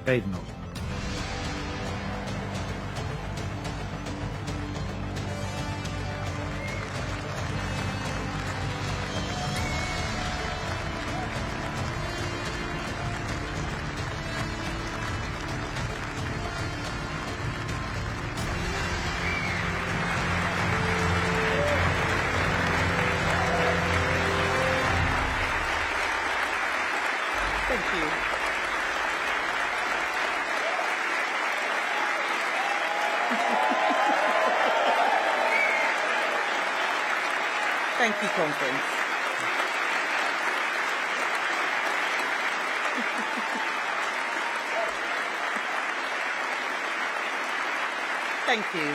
Badenoch. Thank you. Thank you, conference. Thank you.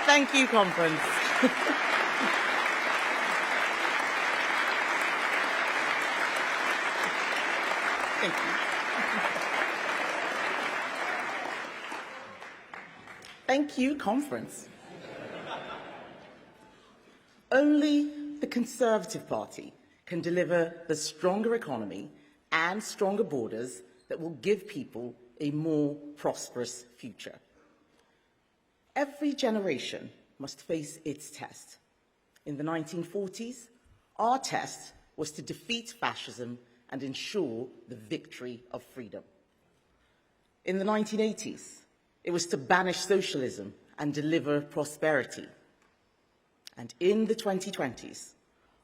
Thank you, conference. Thank you. Thank you, conference. Only the Conservative Party can deliver the stronger economy and stronger borders that will give people a more prosperous future. Every generation must face its test. In the 1940s, our test was to defeat fascism and ensure the victory of freedom. In the 1980s, it was to banish socialism and deliver prosperity. And in the 2020s,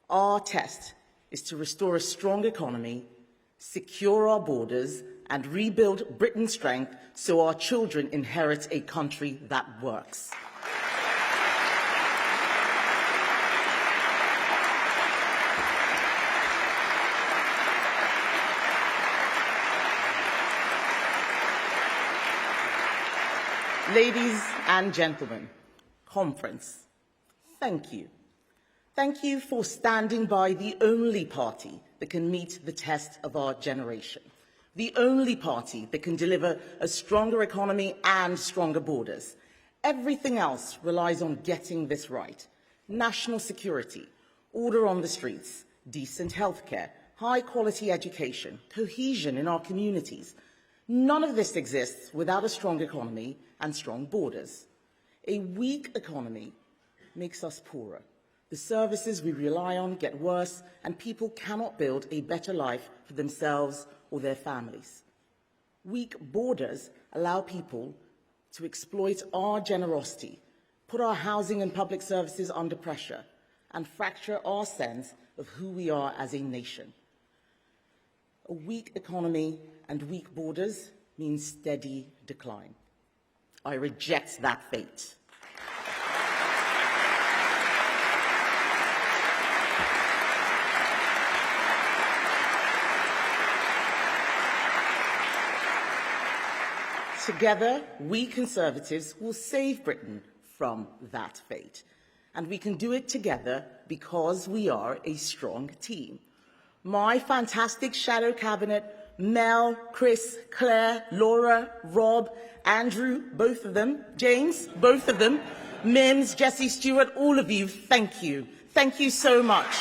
our test is to restore a strong economy, secure our borders, and rebuild Britain's strength so our children inherit a country that works. Ladies and gentlemen, conference, thank you. Thank you for standing by the only party that can meet the test of our generation, the only party that can deliver a stronger economy and stronger borders. Everything else relies on getting this right. National security, order on the streets, decent healthcare, high-quality education, cohesion in our communities. None of this exists without a strong economy and strong borders. A weak economy makes us poorer. The services we rely on get worse, and people cannot build a better life for themselves or their families. Weak borders allow people to exploit our generosity, put our housing and public services under pressure, and fracture our sense of who we are as a nation. A weak economy and weak borders means steady decline. I reject that fate. Together, we Conservatives will save Britain from that fate. And we can do it together because we are a strong team. My fantastic shadow cabinet, Mel, Chris, Claire, Laura, Rob, Andrew, both of them, James, both of them, Mims, Jesse Stewart, all of you, thank you. Thank you so much.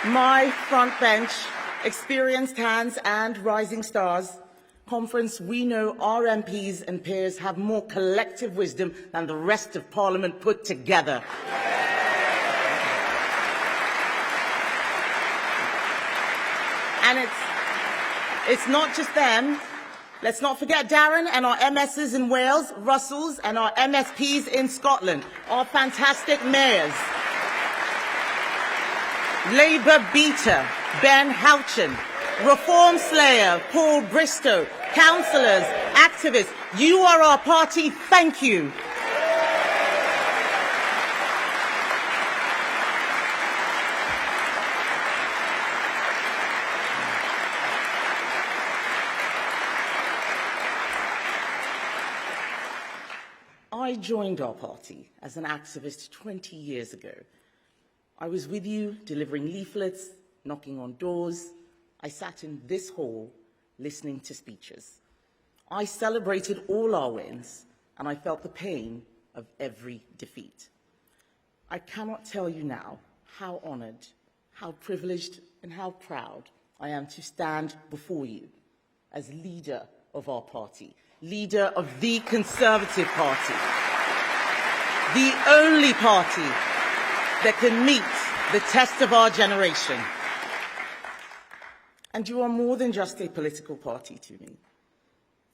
My front bench, experienced hands and rising stars, conference, we know our MPs and peers have more collective wisdom than the rest of Parliament put together. And it's not just them. Let's not forget Darren and our MSs in Wales, Russells, and our MSPs in Scotland, our fantastic mayors. Labour beater, Ben Houchin, Reform slayer, Paul Bristow, councillors, activists, you are our party, thank you. I joined our party as an activist 20 years ago. I was with you delivering leaflets, knocking on doors. I sat in this hall listening to speeches. I celebrated all our wins, and I felt the pain of every defeat. I cannot tell you now how honored, how privileged, and how proud I am to stand before you as leader of our party, leader of the Conservative Party, the only party that can meet the test of our generation. And you are more than just a political party to me.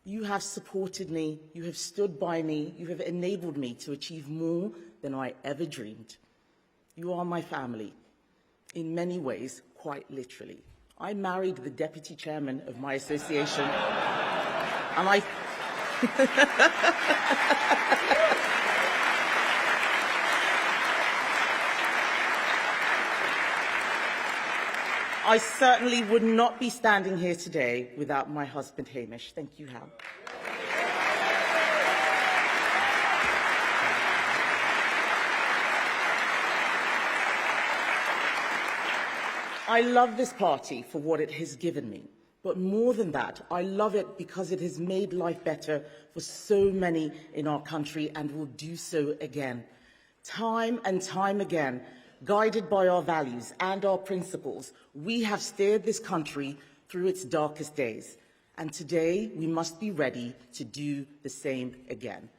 You have supported me, you have stood by me, you have enabled me to achieve more than I ever dreamed. You are my family, in many ways, quite literally. I married the deputy chairman of my association, and I certainly would not be standing here today without my husband, Hamish. Thank you, Hal. I love this party for what it has given me. But more than that, I love it because it has made life better for so many in our country and will do so again. Time and time again, guided by our values and our principles, we have steered this country through its darkest days. And today, we must be ready to do the same again.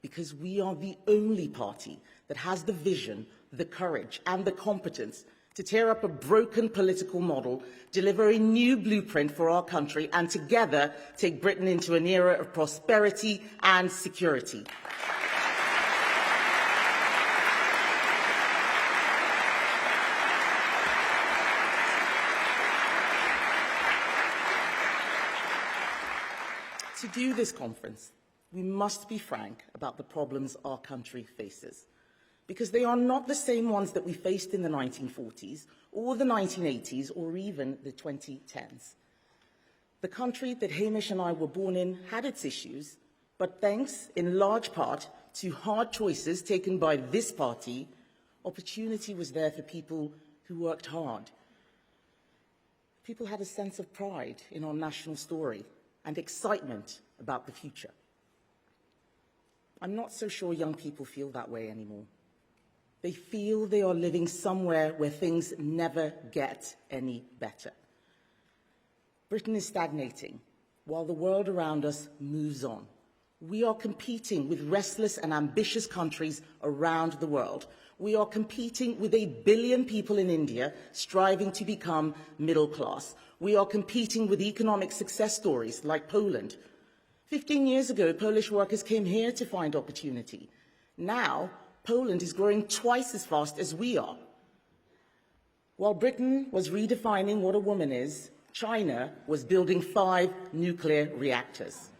Because we are the only party that has the vision, the courage, and the competence to tear up a broken political model, deliver a new blueprint for our country, and together take Britain into an era of prosperity and security. To do this conference, we must be frank about the problems our country faces, because they are not the same ones that we faced in the 1940s or the 1980s or even the 2010s. The country that Hamish and I were born in had its issues, but thanks in large part to hard choices taken by this party, opportunity was there for people who worked hard. People had a sense of pride in our national story and excitement about the future. I'm not so sure young people feel that way anymore. They feel they are living somewhere where things never get any better. Britain is stagnating while the world around us moves on. We are competing with restless and ambitious countries around the world. We are competing with 1 billion people in India striving to become middle class. We are competing with economic success stories like Poland. 15 years ago, Polish workers came here to find opportunity. Now, Poland is growing twice as fast as we are. While Britain was redefining what a woman is, China was building 5 nuclear reactors.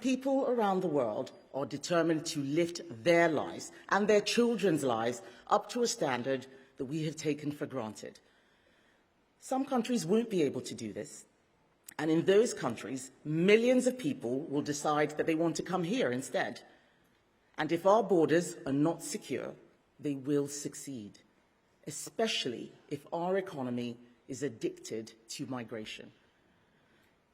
People around the world are determined to lift their lives and their children's lives up to a standard that we have taken for granted. Some countries won't be able to do this, and in those countries, millions of people will decide that they want to come here instead. And if our borders are not secure, they will succeed, especially if our economy is addicted to migration.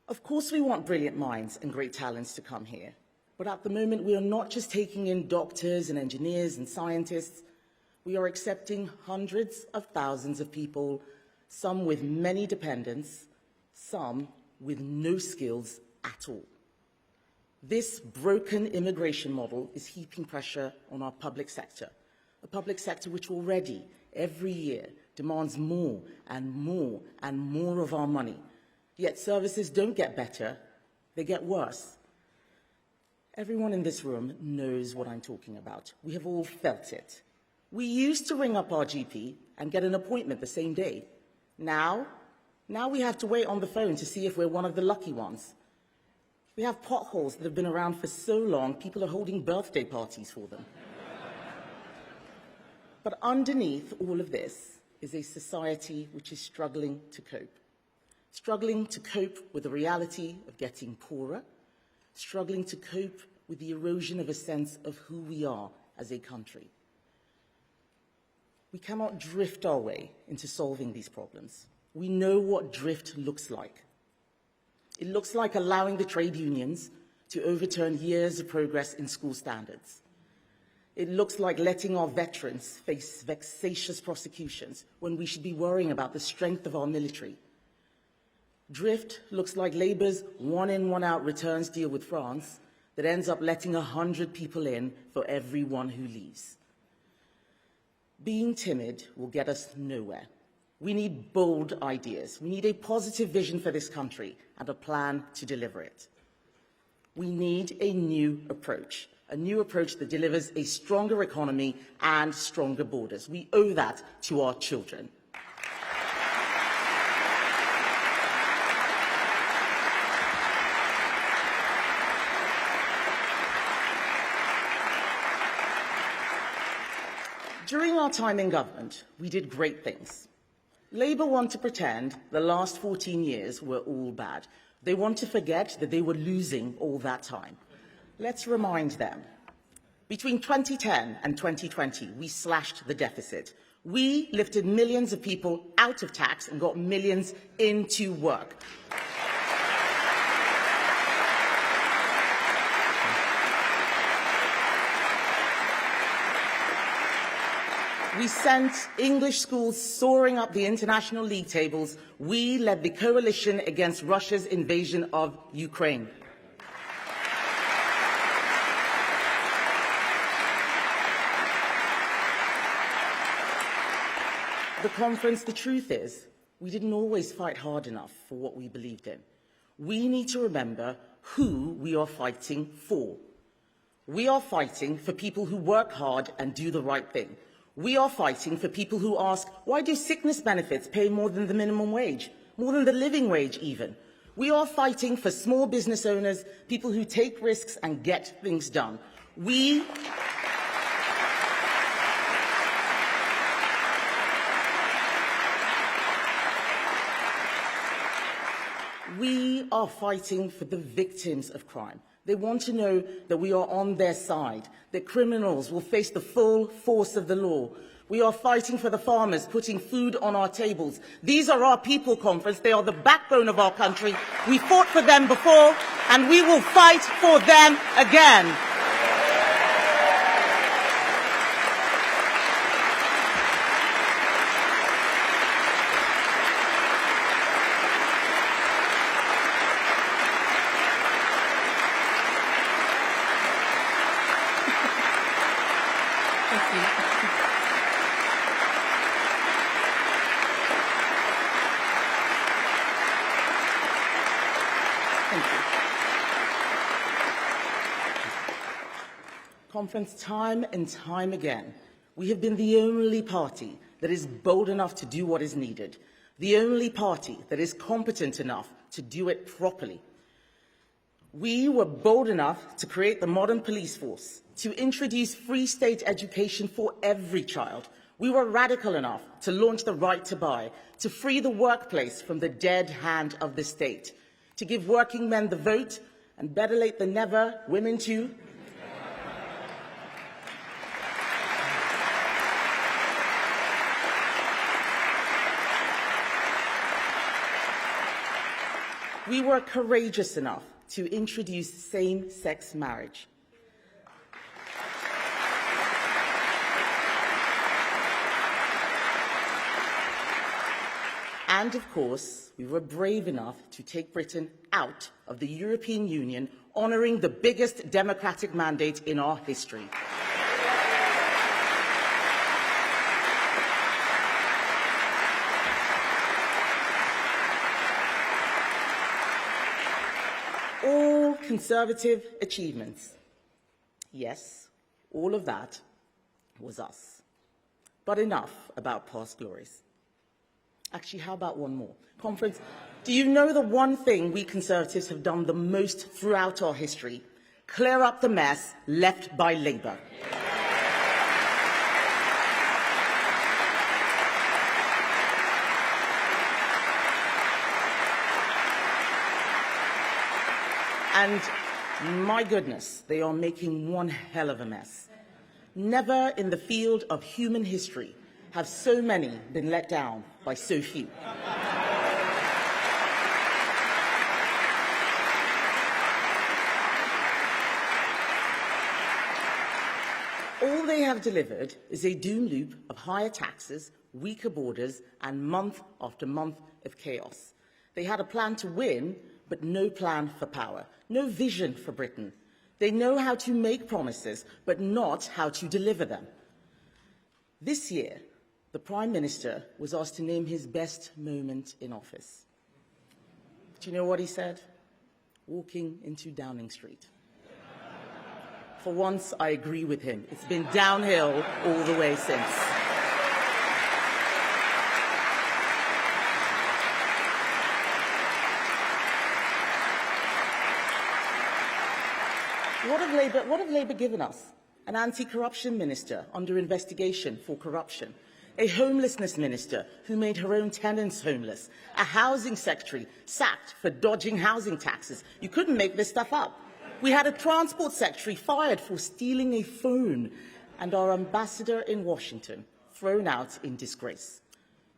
Of course, we want brilliant minds and great talents to come here, but at the moment, we are not just taking in doctors and engineers and scientists. We are accepting hundreds of thousands of people, some with many dependents, some with no skills at all. This broken immigration model is heaping pressure on our public sector, a public sector which already, every year, demands more and more and more of our money. Yet services don't get better, they get worse. Everyone in this room knows what I'm talking about. We have all felt it. We used to ring up our GP and get an appointment the same day. Now we have to wait on the phone to see if we're one of the lucky ones. We have potholes that have been around for so long, people are holding birthday parties for them. But underneath all of this is a society which is struggling to cope. struggling to cope with the reality of getting poorer, struggling to cope with the erosion of a sense of who we are as a country. We cannot drift our way into solving these problems. We know what drift looks like. It looks like allowing the trade unions to overturn years of progress in school standards. It looks like letting our veterans face vexatious prosecutions when we should be worrying about the strength of our military. Drift looks like Labour's one-in, one-out returns deal with France that ends up letting 100 people in for every one who leaves. Being timid will get us nowhere. We need bold ideas. We need a positive vision for this country and a plan to deliver it. We need a new approach that delivers a stronger economy and stronger borders. We owe that to our children. During our time in government, we did great things. Labour want to pretend the last 14 years were all bad. They want to forget that they were losing all that time. Let's remind them. Between 2010 and 2020, we slashed the deficit. We lifted millions of people out of tax and got millions into work. We sent English schools soaring up the international league tables. We led the coalition against Russia's invasion of Ukraine. The conference, the truth is, we didn't always fight hard enough for what we believed in. We need to remember who we are fighting for. We are fighting for people who work hard and do the right thing. We are fighting for people who ask, why do sickness benefits pay more than the minimum wage, more than the living wage even? We are fighting for small business owners, people who take risks and get things done. We are fighting for the victims of crime. They want to know that we are on their side, that criminals will face the full force of the law. We are fighting for the farmers, putting food on our tables. These are our people, conference. They are the backbone of our country. We fought for them before, and we will fight for them again. Conference, time and time again, we have been the only party that is bold enough to do what is needed, the only party that is competent enough to do it properly. We were bold enough to create the modern police force, to introduce free state education for every child. We were radical enough to launch the right to buy, to free the workplace from the dead hand of the state, to give working men the vote, and better late than never, women too. We were courageous enough to introduce same-sex marriage. And, of course, we were brave enough to take Britain out of the European Union, honouring the biggest democratic mandate in our history. All Conservative achievements. Yes, all of that was us. But enough about past glories. Actually, how about one more? Conference, do you know the one thing we Conservatives have done the most throughout our history? Clear up the mess left by Labour. And my goodness, they are making one hell of a mess. Never in the field of human history have so many been let down by so few. All they have delivered is a doom loop of higher taxes, weaker borders, and month after month of chaos. They had a plan to win, but no plan for power, no vision for Britain. They know how to make promises, but not how to deliver them. This year, the Prime Minister was asked to name his best moment in office. Do you know what he said? Walking into Downing Street. For once, I agree with him. It's been downhill all the way since. What have Labour given us? An anti-corruption minister under investigation for corruption, a homelessness minister who made her own tenants homeless, a housing secretary sacked for dodging housing taxes. You couldn't make this stuff up. We had a transport secretary fired for stealing a phone, and our ambassador in Washington thrown out in disgrace.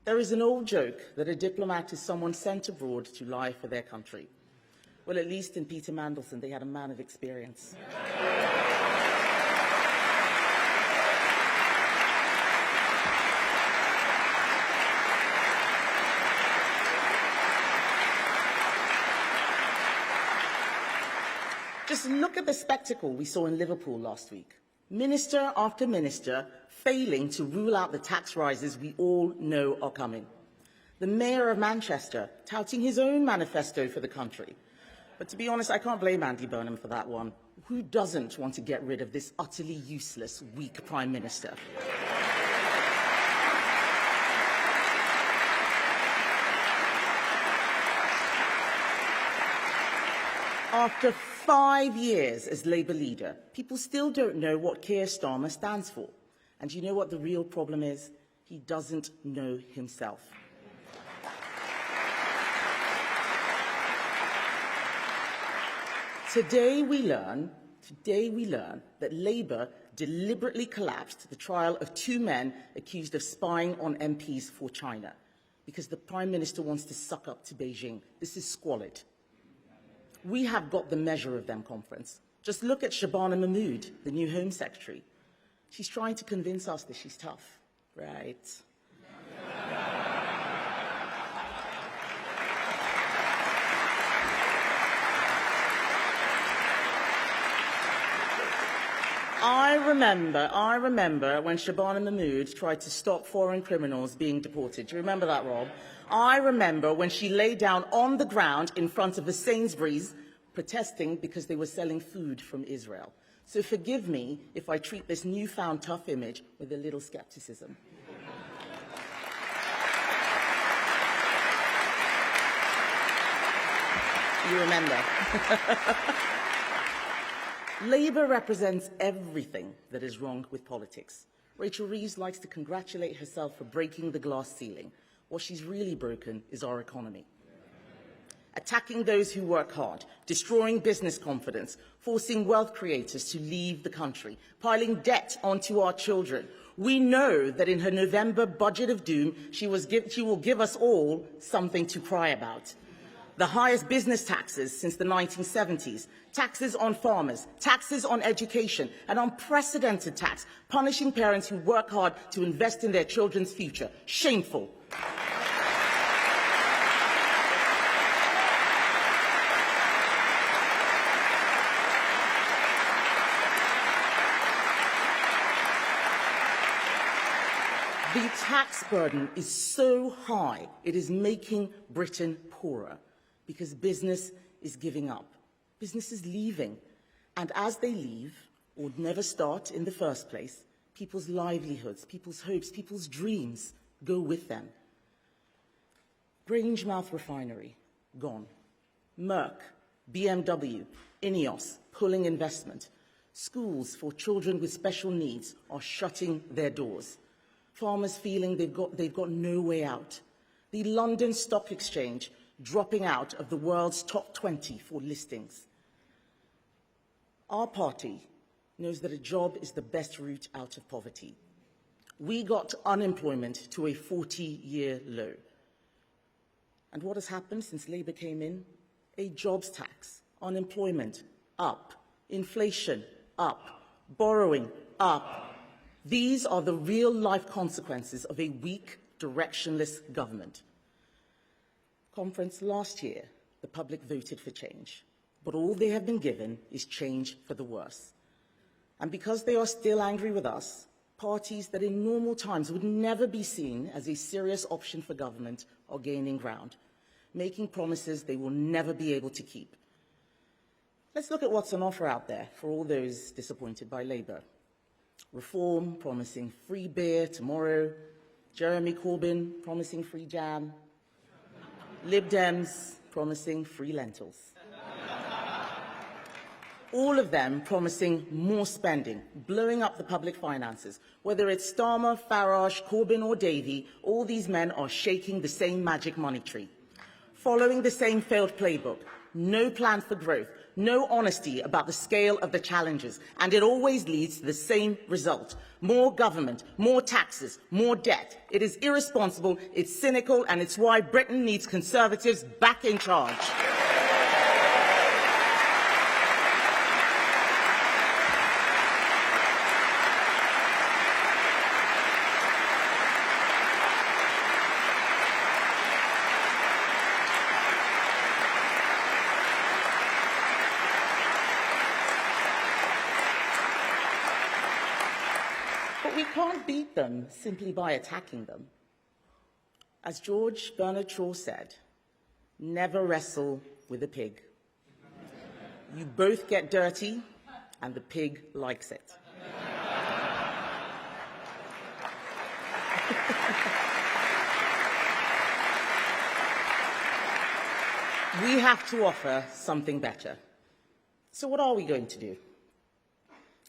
There is an old joke that a diplomat is someone sent abroad to lie for their country. Well, at least in Peter Mandelson, they had a man of experience. Just look at the spectacle we saw in Liverpool last week. Minister after minister failing to rule out the tax rises we all know are coming. The Mayor of Manchester touting his own manifesto for the country. But to be honest, I can't blame Andy Burnham for that one. Who doesn't want to get rid of this utterly useless, weak Prime Minister? After 5 years as Labour leader, people still don't know what Keir Starmer stands for. And you know what the real problem is? He doesn't know himself. Today we learn that Labour deliberately collapsed the trial of 2 men accused of spying on MPs for China because the Prime Minister wants to suck up to Beijing. This is squalid. We have got the measure of them, conference. Just look at Shabana Mahmood, the new Home Secretary. She's trying to convince us that she's tough, right? I remember when Shabana Mahmood tried to stop foreign criminals being deported. Do you remember that, Rob? I remember when she lay down on the ground in front of a Sainsbury's protesting because they were selling food from Israel. So forgive me if I treat this newfound tough image with a little skepticism. You remember. Labour represents everything that is wrong with politics. Rachel Reeves likes to congratulate herself for breaking the glass ceiling. What she's really broken is our economy. Attacking those who work hard, destroying business confidence, forcing wealth creators to leave the country, piling debt onto our children. We know that in her November budget of doom, she will give us all something to cry about. The highest business taxes since the 1970s, taxes on farmers, taxes on education, an unprecedented tax, punishing parents who work hard to invest in their children's future. Shameful. The tax burden is so high, it is making Britain poorer because business is giving up. Business is leaving. And as they leave, or never start in the first place, people's livelihoods, people's hopes, people's dreams go with them. Grangemouth Refinery, gone. Merck, BMW, Ineos, pulling investment. Schools for children with special needs are shutting their doors. Farmers feeling they've got no way out. The London Stock Exchange dropping out of the world's top 20 for listings. Our party knows that a job is the best route out of poverty. We got unemployment to a 40-year low. And what has happened since Labour came in? A jobs tax, unemployment up, inflation up, borrowing up. These are the real-life consequences of a weak, directionless government. Conference, last year, the public voted for change, but all they have been given is change for the worse. And because they are still angry with us, parties that in normal times would never be seen as a serious option for government are gaining ground, making promises they will never be able to keep. Let's look at what's on offer out there for all those disappointed by Labour. Reform promising free beer tomorrow, Jeremy Corbyn promising free jam, Lib Dems promising free lentils. All of them promising more spending, blowing up the public finances. Whether it's Starmer, Farage, Corbyn or Davey, all these men are shaking the same magic money tree, following the same failed playbook. No plan for growth, no honesty about the scale of the challenges, and it always leads to the same result. More government, more taxes, more debt. It is irresponsible, it's cynical, and it's why Britain needs Conservatives back in charge. But we can't beat them simply by attacking them. As George Bernard Shaw said, never wrestle with a pig. You both get dirty, and the pig likes it. We have to offer something better. So what are we going to do?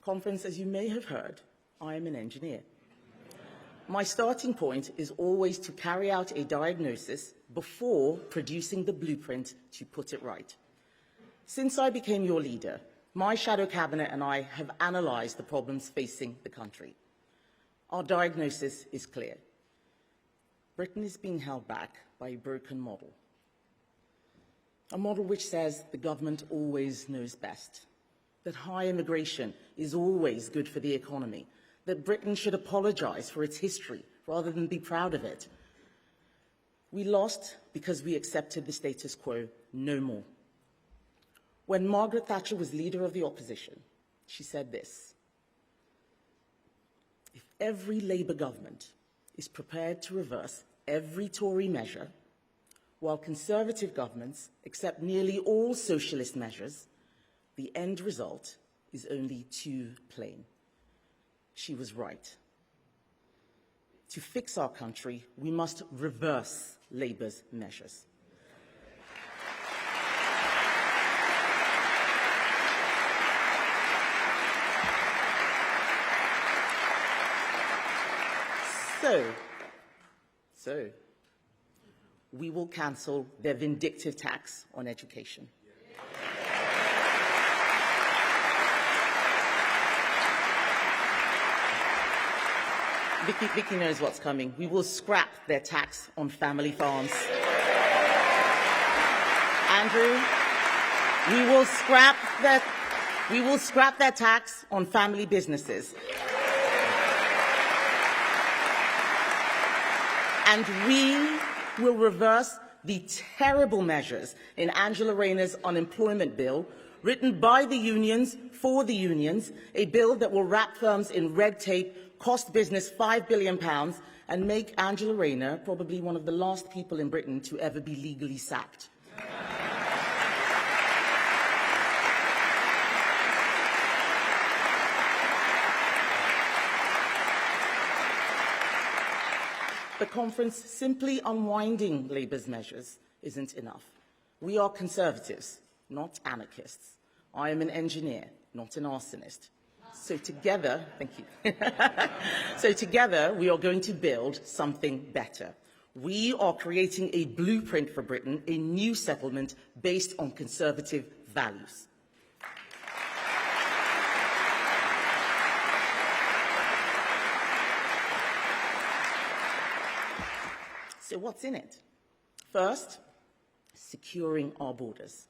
Conference, as you may have heard, I am an engineer. My starting point is always to carry out a diagnosis before producing the blueprint to put it right. Since I became your leader, my shadow cabinet and I have analysed the problems facing the country. Our diagnosis is clear. Britain is being held back by a broken model. A model which says the government always knows best, that high immigration is always good for the economy, that Britain should apologise for its history rather than be proud of it. We lost because we accepted the status quo no more. When Margaret Thatcher was leader of the opposition, she said this: if every Labour government is prepared to reverse every Tory measure, while Conservative governments accept nearly all socialist measures, the end result is only too plain. She was right. To fix our country, we must reverse Labour's measures. So, we will cancel their vindictive tax on education. Vicky knows what's coming. We will scrap their tax on family farms. Andrew, we will scrap their tax on family businesses. And we will reverse the terrible measures in Angela Rayner's unemployment bill, written by the unions for the unions, a bill that will wrap firms in red tape, cost business £5 billion, and make Angela Rayner probably one of the last people in Britain to ever be legally sacked. The conference simply unwinding Labour's measures isn't enough. We are Conservatives, not anarchists. I am an engineer, not an arsonist. So together, thank you. So together, we are going to build something better. We are creating a blueprint for Britain, a new settlement based on Conservative values. So what's in it? First, securing our borders.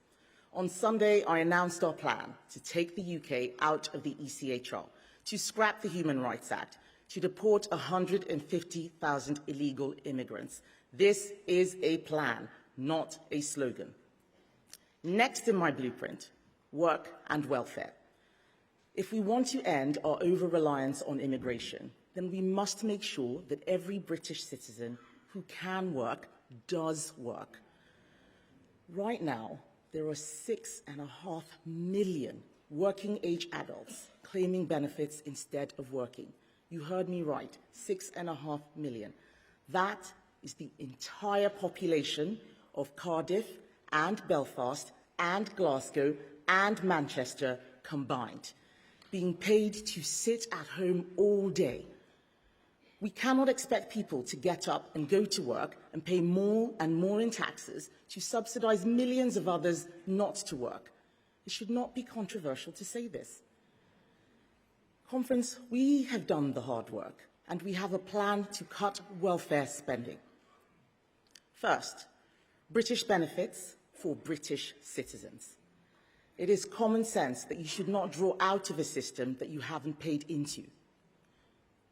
On Sunday, I announced our plan to take the UK out of the ECHR, to scrap the Human Rights Act, to deport 150,000 illegal immigrants. This is a plan, not a slogan. Next in my blueprint, work and welfare. If we want to end our over-reliance on immigration, then we must make sure that every British citizen who can work does work. Right now, there are 6.5 million working-age adults claiming benefits instead of working. You heard me right, 6.5 million. That is the entire population of Cardiff and Belfast and Glasgow and Manchester combined, being paid to sit at home all day. We cannot expect people to get up and go to work and pay more and more in taxes to subsidize millions of others not to work. It should not be controversial to say this. Conference, we have done the hard work, and we have a plan to cut welfare spending. First, British benefits for British citizens. It is common sense that you should not draw out of a system that you haven't paid into.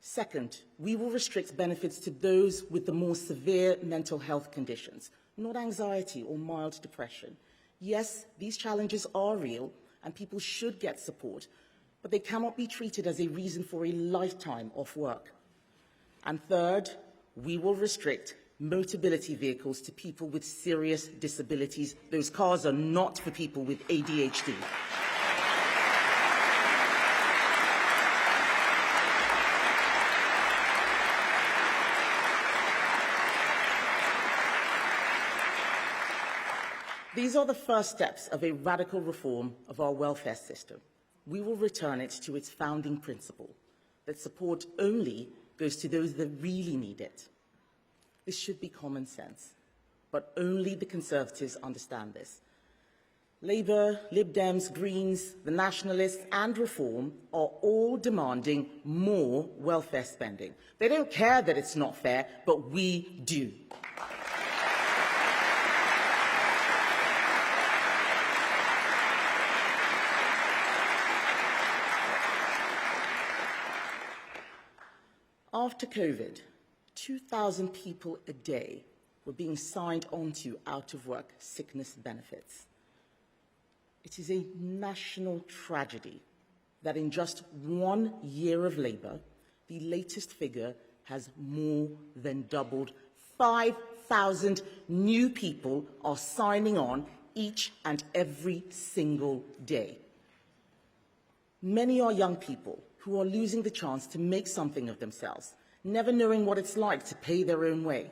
Second, we will restrict benefits to those with the more severe mental health conditions, not anxiety or mild depression. Yes, these challenges are real and people should get support, but they cannot be treated as a reason for a lifetime off work. And third, we will restrict Motability vehicles to people with serious disabilities. Those cars are not for people with ADHD. These are the first steps of a radical reform of our welfare system. We will return it to its founding principle, that support only goes to those that really need it. This should be common sense, but only the Conservatives understand this. Labour, Lib Dems, Greens, the Nationalists and Reform are all demanding more welfare spending. They don't care that it's not fair, but we do. After COVID, 2,000 people a day were being signed onto out-of-work sickness benefits. It is a national tragedy that in just 1 year of Labour, the latest figure has more than doubled. 5,000 new people are signing on each and every single day. Many are young people who are losing the chance to make something of themselves, never knowing what it's like to pay their own way.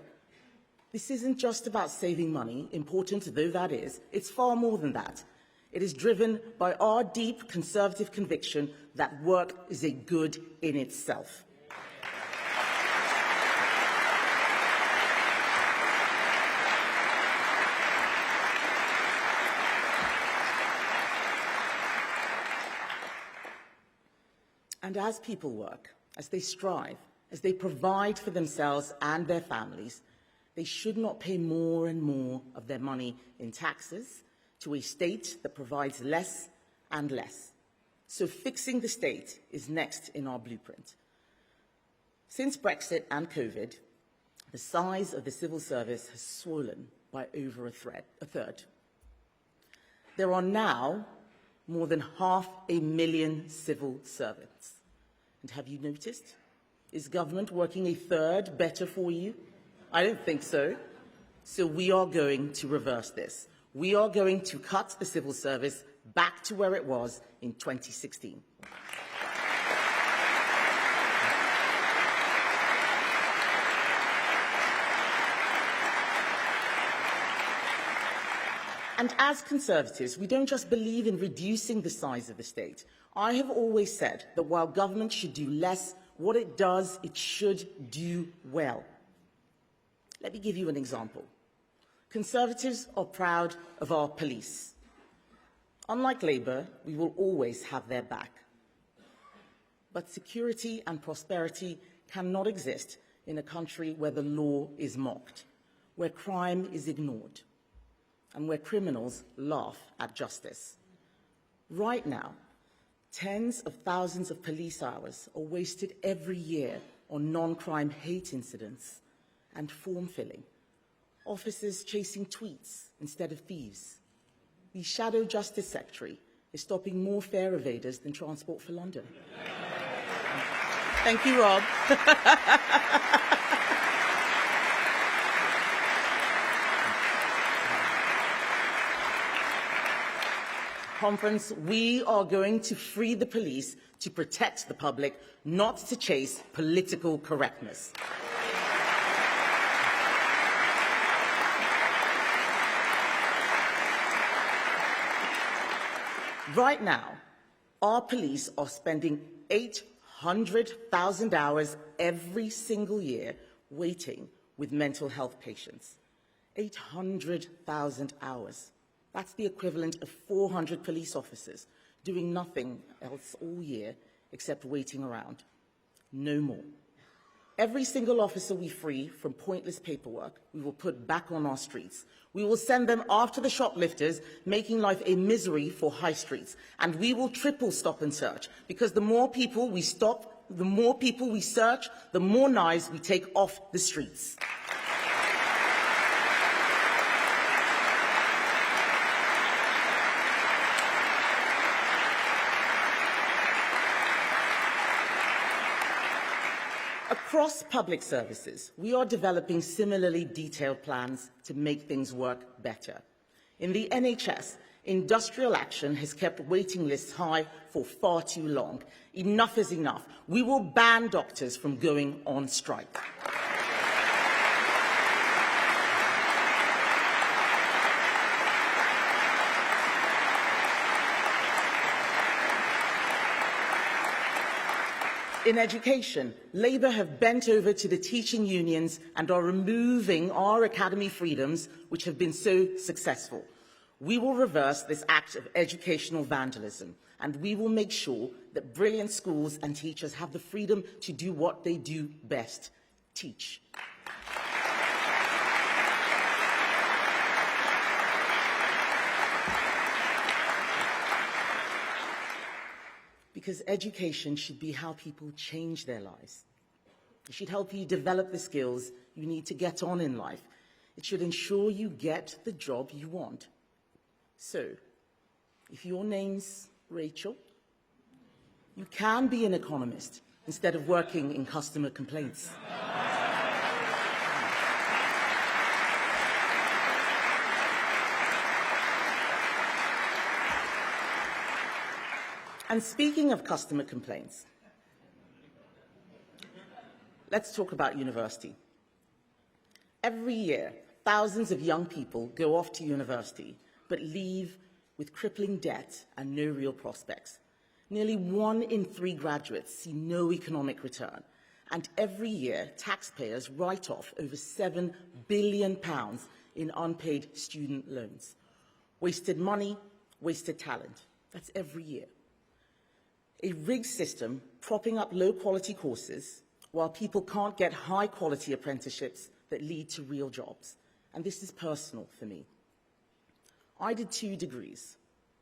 This isn't just about saving money, important though that is. It's far more than that. It is driven by our deep Conservative conviction that work is a good in itself. And as people work, as they strive, as they provide for themselves and their families, they should not pay more and more of their money in taxes to a state that provides less and less. So fixing the state is next in our blueprint. Since Brexit and COVID, the size of the civil service has swollen by over a third. There are now more than 500,000 civil servants. And have you noticed? Is government working a third better for you? I don't think so. So we are going to reverse this. We are going to cut the civil service back to where it was in 2016. And as Conservatives, we don't just believe in reducing the size of the state. I have always said that while government should do less, what it does, it should do well. Let me give you an example. Conservatives are proud of our police. Unlike Labour, we will always have their back. But security and prosperity cannot exist in a country where the law is mocked. where crime is ignored, and where criminals laugh at justice. Right now, tens of thousands of police hours are wasted every year on non-crime hate incidents and form filling, officers chasing tweets instead of thieves. The shadow justice secretary is stopping more fare evaders than Transport for London. Thank you, Rob. Conference, we are going to free the police to protect the public, not to chase political correctness. Right now, our police are spending 800,000 hours every single year waiting with mental health patients. 800,000 hours. That's the equivalent of 400 police officers doing nothing else all year except waiting around. No more. Every single officer we free from pointless paperwork, we will put back on our streets. We will send them after the shoplifters, making life a misery for high streets. And we will triple stop and search, because the more people we stop, the more people we search, the more knives we take off the streets. Across public services, we are developing similarly detailed plans to make things work better. In the NHS, industrial action has kept waiting lists high for far too long. Enough is enough. We will ban doctors from going on strike. In education, Labour have bent over to the teaching unions and are removing our academy freedoms, which have been so successful. We will reverse this act of educational vandalism, and we will make sure that brilliant schools and teachers have the freedom to do what they do best: teach. Because education should be how people change their lives. It should help you develop the skills you need to get on in life. It should ensure you get the job you want. So, if your name's Rachel, you can be an economist instead of working in customer complaints. And speaking of customer complaints, let's talk about university. Every year, thousands of young people go off to university, but leave with crippling debt and no real prospects. Nearly 1 in 3 graduates see no economic return. And every year, taxpayers write off over £7 billion in unpaid student loans. Wasted money, wasted talent. That's every year. A rigged system propping up low-quality courses while people can't get high-quality apprenticeships that lead to real jobs. And this is personal for me. I did 2 degrees,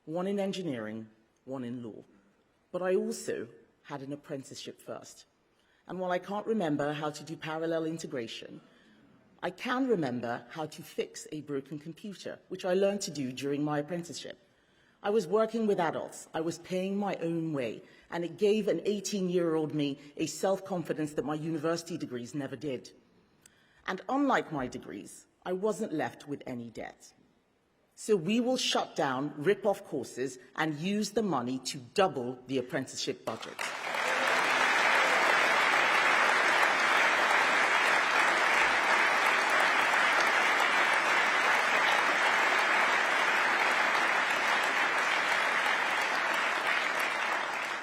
one in engineering, one in law. But I also had an apprenticeship first. And while I can't remember how to do parallel integration, I can remember how to fix a broken computer, which I learned to do during my apprenticeship. I was working with adults, I was paying my own way, and it gave an 18-year-old me a self-confidence that my university degrees never did. And unlike my degrees, I wasn't left with any debt. So we will shut down rip-off courses and use the money to double the apprenticeship budget.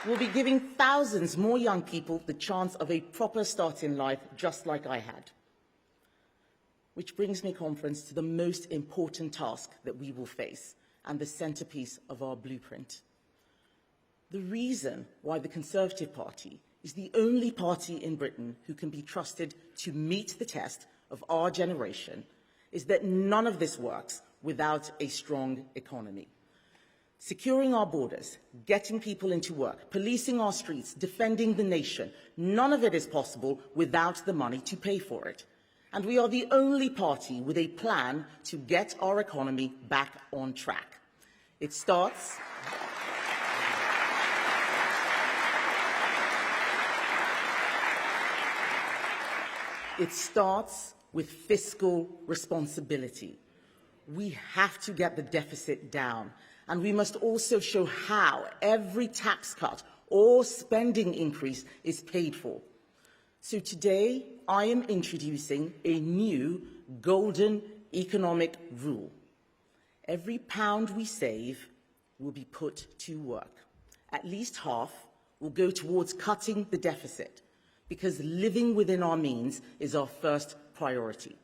We'll be giving thousands more young people the chance of a proper start in life, just like I had. Which brings me, conference, to the most important task that we will face and the centerpiece of our blueprint. The reason why the Conservative Party is the only party in Britain who can be trusted to meet the test of our generation is that none of this works without a strong economy. Securing our borders, getting people into work, policing our streets, defending the nation, none of it is possible without the money to pay for it. And we are the only party with a plan to get our economy back on track. It starts with fiscal responsibility. We have to get the deficit down, and we must also show how every tax cut or spending increase is paid for. So today, I am introducing a new golden economic rule. Every pound we save will be put to work. At least half will go towards cutting the deficit, because living within our means is our first priority.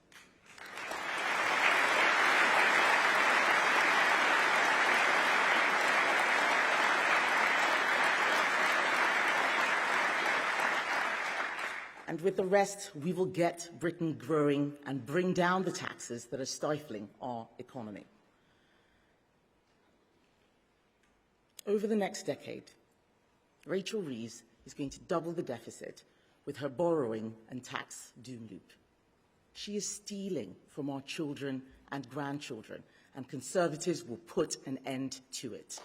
And with the rest, we will get Britain growing and bring down the taxes that are stifling our economy. Over the next decade, Rachel Reeves is going to double the deficit with her borrowing and tax doom loop. She is stealing from our children and grandchildren, and Conservatives will put an end to it.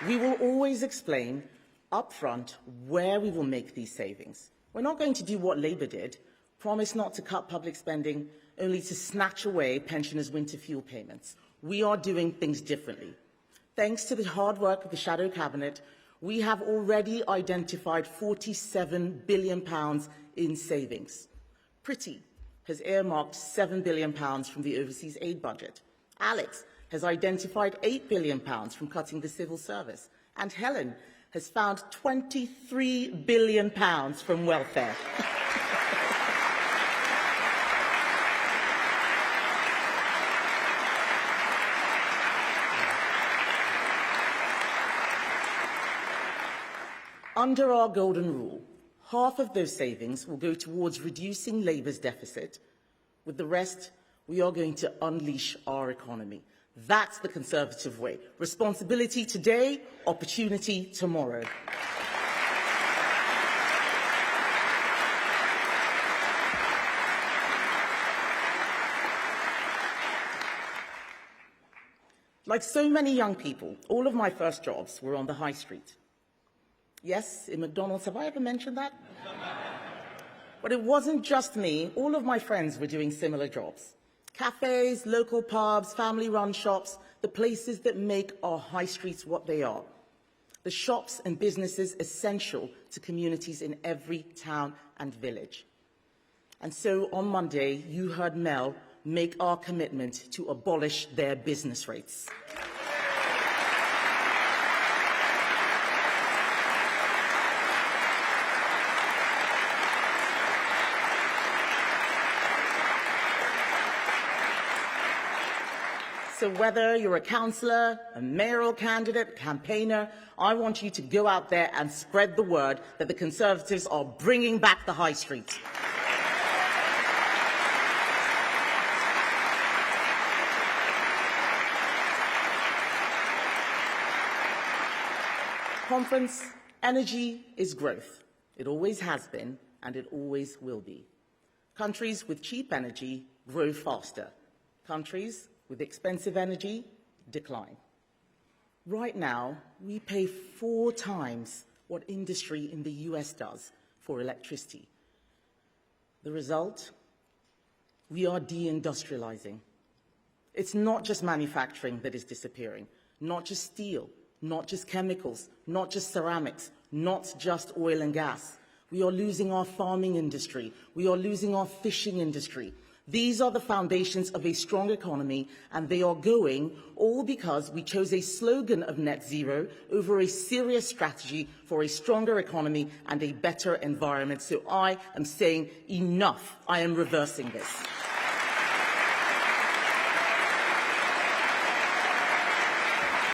We will always explain upfront where we will make these savings. We're not going to do what Labour did, promise not to cut public spending, only to snatch away pensioners' winter fuel payments. We are doing things differently. Thanks to the hard work of the Shadow Cabinet, we have already identified £47 billion in savings. Pretty has earmarked £7 billion from the overseas aid budget. Alex has identified £8 billion from cutting the civil service. And Helen has found £23 billion from welfare. Under our golden rule, half of those savings will go towards reducing Labour's deficit. With the rest, we are going to unleash our economy. That's the Conservative way. Responsibility today, opportunity tomorrow. Like so many young people, all of my first jobs were on the high street. Yes, in McDonald's. Have I ever mentioned that? But it wasn't just me. All of my friends were doing similar jobs. Cafes, local pubs, family-run shops, the places that make our high streets what they are. The shops and businesses essential to communities in every town and village. And so on Monday, you heard Mel make our commitment to abolish their business rates. So whether you're a councillor, a mayoral candidate, campaigner, I want you to go out there and spread the word that the Conservatives are bringing back the high street. Conference, energy is growth. It always has been, and it always will be. Countries with cheap energy grow faster. Countries with expensive energy decline. Right now, we pay 4 times what industry in the US does for electricity. The result? We are deindustrializing. It's not just manufacturing that is disappearing, not just steel, not just chemicals, not just ceramics, not just oil and gas. We are losing our farming industry. We are losing our fishing industry. These are the foundations of a strong economy, and they are going all because we chose a slogan of net zero over a serious strategy for a stronger economy and a better environment. So I am saying enough. I am reversing this.